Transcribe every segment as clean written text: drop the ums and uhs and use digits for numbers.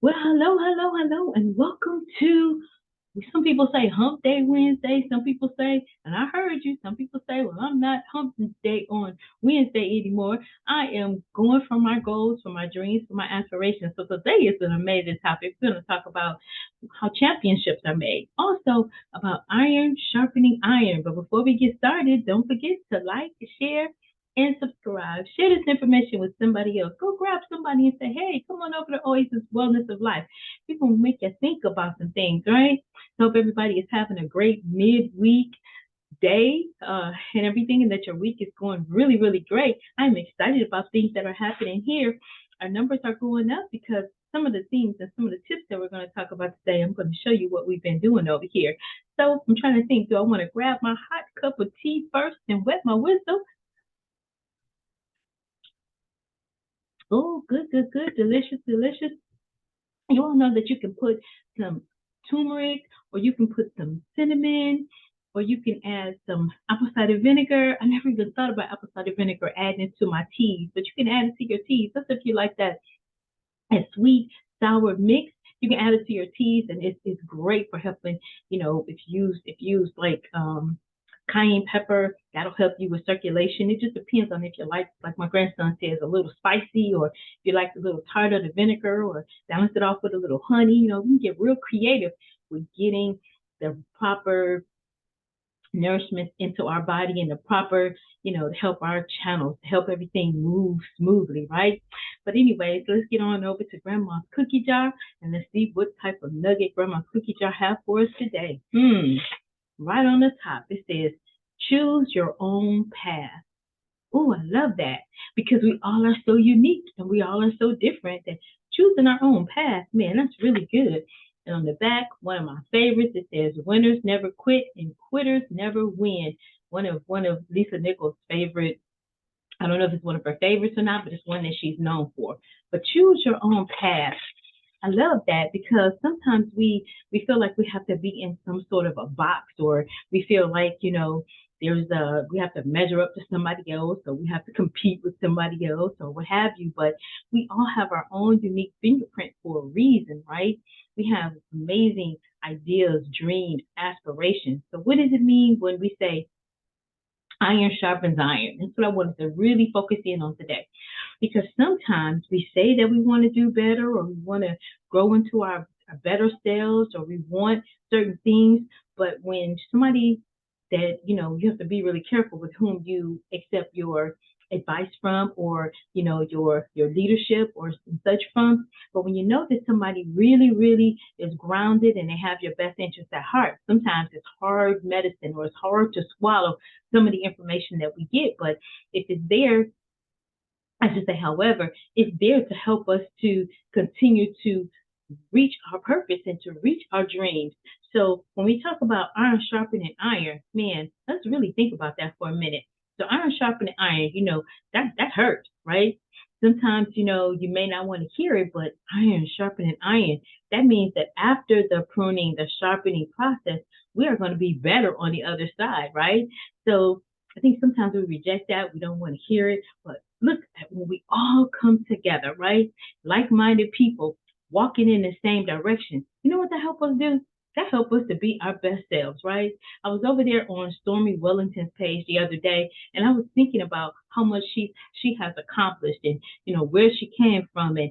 Well, hello, and welcome to, some people say Hump Day Wednesday, some people say, and I heard you, some people say, well, I'm not Hump Day on Wednesday anymore. I am going for my goals, for my dreams, for my aspirations. So today is an amazing topic. We're going to talk about how championships are made, also about iron sharpening iron. But before we get started, don't forget to like, share, and subscribe. Share this information with somebody else. Go grab somebody and say, hey, come on over to Oasis Wellness of Life. We're going to make you think about some things, right? Hope everybody is having a great midweek day and everything, and that your week is going really, really great. I'm excited about things that are happening here. Our numbers are going up because some of the things and some of the tips that we're going to talk about today, I'm going to show you what we've been doing over here. So I'm trying to think, do I want to grab my hot cup of tea first and wet my whistle? Oh, good, good, good. Delicious, delicious. You all know that you can put some turmeric, or you can put some cinnamon, or you can add some apple cider vinegar. I never even thought about apple cider vinegar adding it to my teas, but you can add it to your teas. That's if you like that sweet sour mix. You can add it to your teas, and it's great for helping. If used like cayenne pepper, that'll help you with circulation. It just depends on if you like my grandson says, a little spicy, or if you like a little tart of the vinegar, or balance it off with a little honey. We can get real creative with getting the proper nourishment into our body and the proper, to help our channels, to help everything move smoothly, right? But anyways, let's get on over to Grandma's cookie jar and let's see what type of nugget Grandma's cookie jar have for us today. Right on the top, it says, choose your own path. Oh, I love that, because we all are so unique and we all are so different that choosing our own path, man, that's really good. And on the back, one of my favorites, it says, winners never quit and quitters never win. One of Lisa Nichols' favorite. I don't know if it's one of her favorites or not, but it's one that she's known for. But choose your own path. I love that, because sometimes we feel like we have to be in some sort of a box, or we feel like, we have to measure up to somebody else, or we have to compete with somebody else, or what have you. But we all have our own unique fingerprint for a reason, right? We have amazing ideas, dreams, aspirations. So what does it mean when we say iron sharpens iron? That's what I wanted to really focus in on today, because sometimes we say that we want to do better, or we want to grow into our better selves, or we want certain things. But when somebody that, you have to be really careful with whom you accept your advice from, or your leadership or such from. But when you know that somebody really, really is grounded and they have your best interest at heart, sometimes it's hard medicine, or it's hard to swallow some of the information that we get. But if it's there, I should say, however, it's there to help us to continue to reach our purpose and to reach our dreams. So when we talk about iron sharpening iron, man, let's really think about that for a minute. So iron sharpening iron, that hurts, right? Sometimes, you may not want to hear it, but iron sharpening iron, that means that after the pruning, the sharpening process, we are going to be better on the other side, right? So I think sometimes we reject that. We don't want to hear it. But look at when we all come together, right? Like minded people walking in the same direction. You know what that help us do? That help us to be our best selves, right? I was over there on Stormy Wellington's page the other day, and I was thinking about how much she has accomplished, and where she came from, and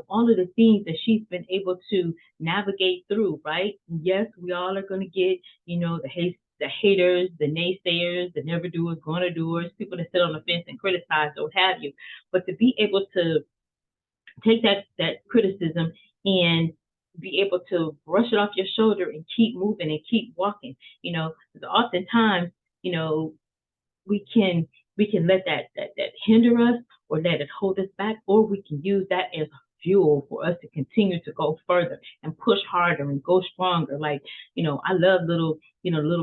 all of the things that she's been able to navigate through, right? Yes, we all are going to get the haters, the naysayers, the never doers, gonna doers, people that sit on the fence and criticize or what have you. But to be able to take that criticism and be able to brush it off your shoulder and keep moving and keep walking. Because oftentimes, you know, we can let that hinder us, or let it hold us back, or we can use that as fuel for us to continue to go further and push harder and go stronger. Like, I love little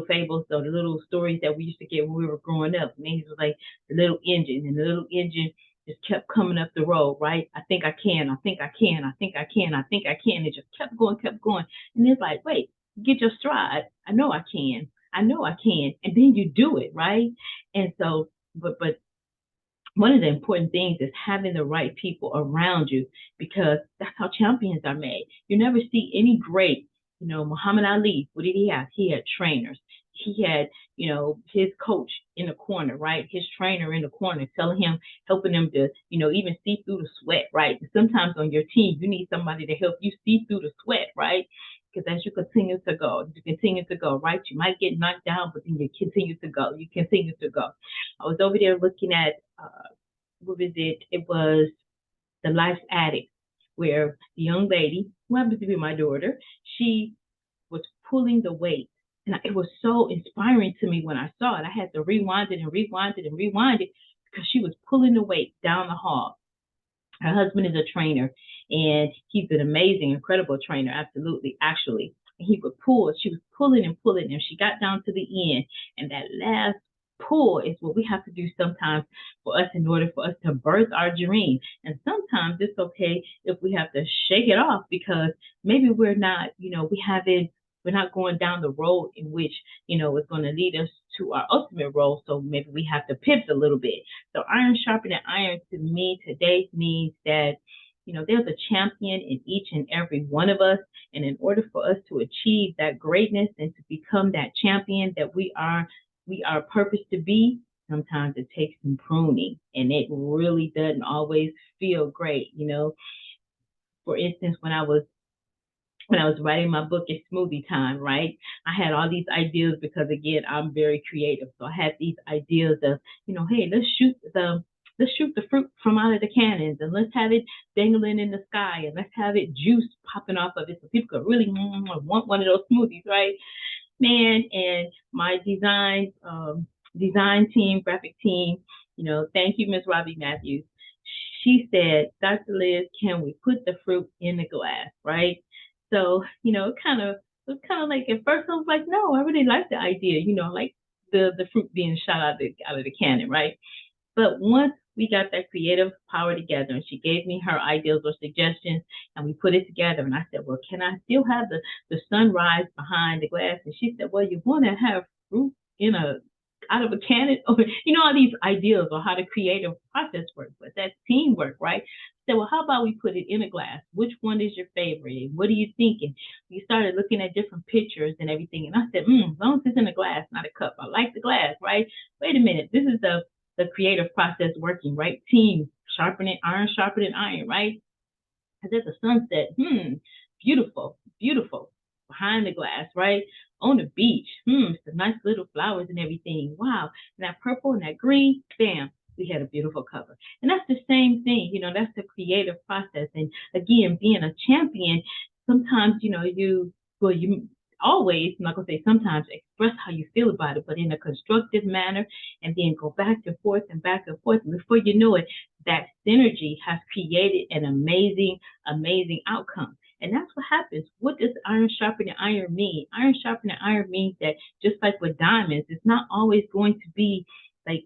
fables, or the little stories that we used to get when we were growing up. And it was like the little engine, and the little engine just kept coming up the road, right? I think I can, I think I can, I think I can, I think I can. It just kept going, kept going. And it's like, wait, get your stride. I know I can. I know I can. And then you do it, right? And so, but one of the important things is having the right people around you, because that's how champions are made. You never see any great, Muhammad Ali, what did he have? He had trainers. He had, his coach in the corner, right? His trainer in the corner telling him, helping him to, even see through the sweat, right? Sometimes on your team, you need somebody to help you see through the sweat, right? Because as you continue to go, right? You might get knocked down, but then you continue to go. You continue to go. I was over there looking at what was it? It was The Life's Addict, where the young lady, who happens to be my daughter, she was pulling the weight. And it was so inspiring to me when I saw it. I had to rewind it and rewind it and rewind it because she was pulling the weight down the hall. Her husband is a trainer, and he's an amazing, incredible trainer, absolutely, actually. And he would pull, she was pulling and pulling, and she got down to the end. And that last pull is what we have to do sometimes for us in order for us to birth our dream. And sometimes it's okay if we have to shake it off because maybe we're not, we're not going down the road in which, is going to lead us to our ultimate role. So maybe we have to pivot a little bit. So iron sharpening iron to me today means that, there's a champion in each and every one of us. And in order for us to achieve that greatness and to become that champion that we are purposed to be, sometimes it takes some pruning, and it really doesn't always feel great. For instance, when I was writing my book, It's Smoothie Time, right? I had all these ideas because again, I'm very creative. So I had these ideas of, hey, let's shoot the fruit from out of the cannons and let's have it dangling in the sky and let's have it juice popping off of it so people could really want one of those smoothies, right? Man, and my design team, graphic team, thank you, Miss Robbie Matthews. She said, Dr. Liz, can we put the fruit in the glass, right? So, it was kind of like at first I was like, no, I really like the idea, like the fruit being shot out of the cannon, right? But once we got that creative power together and she gave me her ideas or suggestions and we put it together and I said, well, can I still have the sunrise behind the glass? And she said, well, you want to have fruit in a out of a cannon or all these ideas or how the creative process works, but that's teamwork, right? So well, how about we put it in a glass? Which one is your favorite? What are you thinking? We started looking at different pictures and everything, and I said, as long as it's in a glass, not a cup. I like the glass, right? Wait a minute, this is the creative process working, right? Team sharpening iron, right? Because at the sunset, beautiful, beautiful. Behind the glass, right? On the beach, it's the nice little flowers and everything. Wow. And that purple and that green, bam, we had a beautiful cover. And that's the same thing, that's the creative process. And again, being a champion, sometimes, you always, I'm not going to say sometimes, express how you feel about it, but in a constructive manner, and then go back and forth and back and forth. And before you know it, that synergy has created an amazing, amazing outcome. And that's what happens. What does iron sharpening iron mean? Iron sharpening iron means that just like with diamonds, it's not always going to be like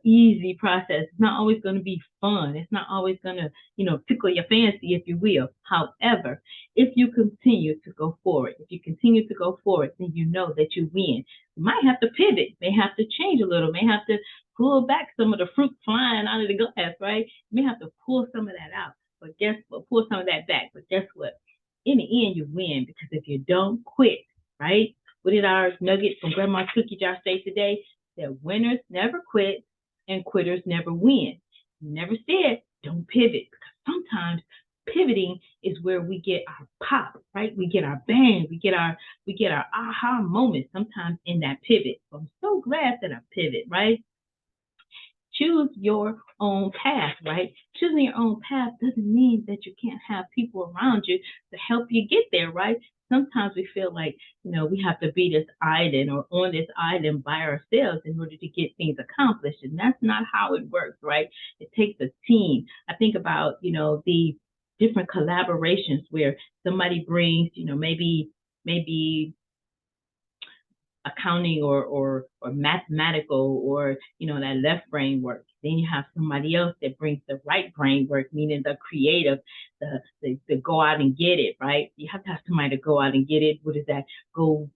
easy process. It's not always going to be fun. It's not always going to, tickle your fancy, if you will. However, if you continue to go forward, then you know that you win. You might have to pivot, may have to change a little, may have to pull back some of the fruit flying out of the glass, right? You may have to pull some of that out. But guess what? Pull some of that back. But guess what? In the end, you win because if you don't quit, right? What did our nugget from Grandma's Cookie Jar say today? That winners never quit and quitters never win. Never said don't pivot because sometimes pivoting is where we get our pop, right? We get our bang, we get our aha moment sometimes in that pivot. So I'm so glad that I pivot, right? Choose your own path, right? Choosing your own path doesn't mean that you can't have people around you to help you get there, right? Sometimes we feel like, we have to be this island or on this island by ourselves in order to get things accomplished. And that's not how it works, right? It takes a team. I think about, the different collaborations where somebody brings, maybe accounting or mathematical or that left brain work. Then you have somebody else that brings the right brain work, meaning the creative, the go out and get it, right? You have to have somebody to go out and get it. What is that? Go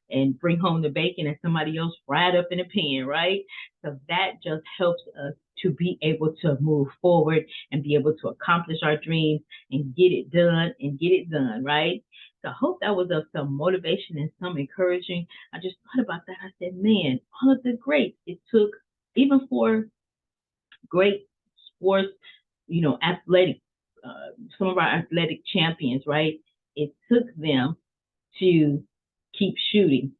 and bring home the bacon and somebody else fry it up in a pan, right? So that just helps us to be able to move forward and be able to accomplish our dreams and get it done, right? So I hope that was of some motivation and some encouraging. I just thought about that. I said, man, all of the greats, it took, even for great sports, athletic, some of our athletic champions, right? It took them to keep shooting.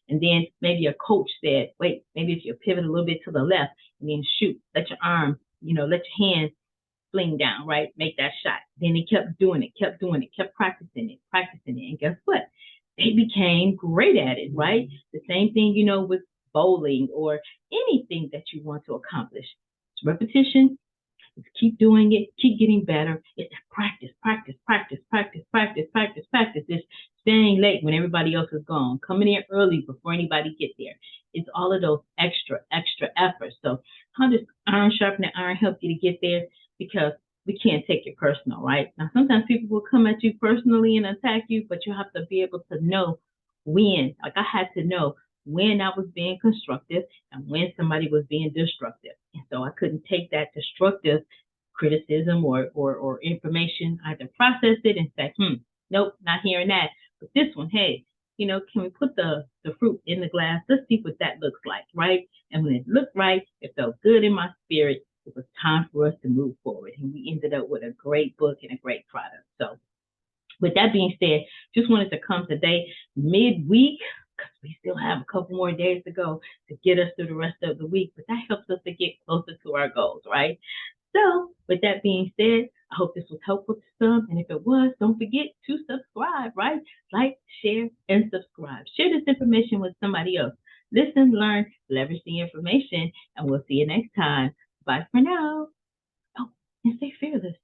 And then maybe a coach said, wait, maybe if you pivot a little bit to the left and then shoot, let your arm, let your hand fling down, right? Make that shot. Then they kept doing it, kept practicing it. And guess what? They became great at it, right? The same thing, with bowling or anything that you want to accomplish. It's repetition. It's keep doing it, keep getting better. It's practice, practice, practice, practice, practice, practice, practice. It's staying late when everybody else is gone, coming in early before anybody gets there. It's all of those extra efforts. So how does iron sharpen iron help you to get there? Because we can't take it personal, right? Now, sometimes people will come at you personally and attack you, but you have to be able to know when. Like I had to know when I was being constructive and when somebody was being destructive. And so I couldn't take that destructive criticism or information. I had to process it and say, nope, not hearing that. But this one, hey, can we put the fruit in the glass? Let's see what that looks like, right? And when it looked right, it felt good in my spirit. It was time for us to move forward. And we ended up with a great book and a great product. So with that being said, just wanted to come today midweek, because we still have a couple more days to go to get us through the rest of the week. But that helps us to get closer to our goals, right? So with that being said, I hope this was helpful to some. And if it was, don't forget to subscribe, right? Like, share, and subscribe. Share this information with somebody else. Listen, learn, leverage the information, and we'll see you next time. Bye for now. Oh, and stay fearless.